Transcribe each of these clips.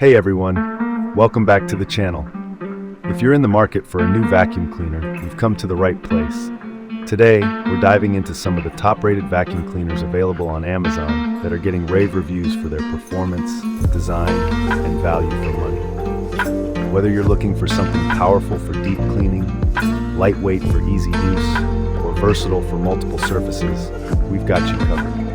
Hey everyone, welcome back to the channel. If you're in the market for a new vacuum cleaner, you've come to the right place. Today, we're diving into some of the top-rated vacuum cleaners available on Amazon that are getting rave reviews for their performance, design, and value for money. Whether you're looking for something powerful for deep cleaning, lightweight for easy use, or versatile for multiple surfaces, we've got you covered.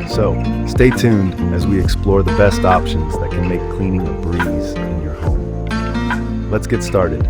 So, stay tuned as we explore the best options that can make cleaning a breeze in your home. Let's get started.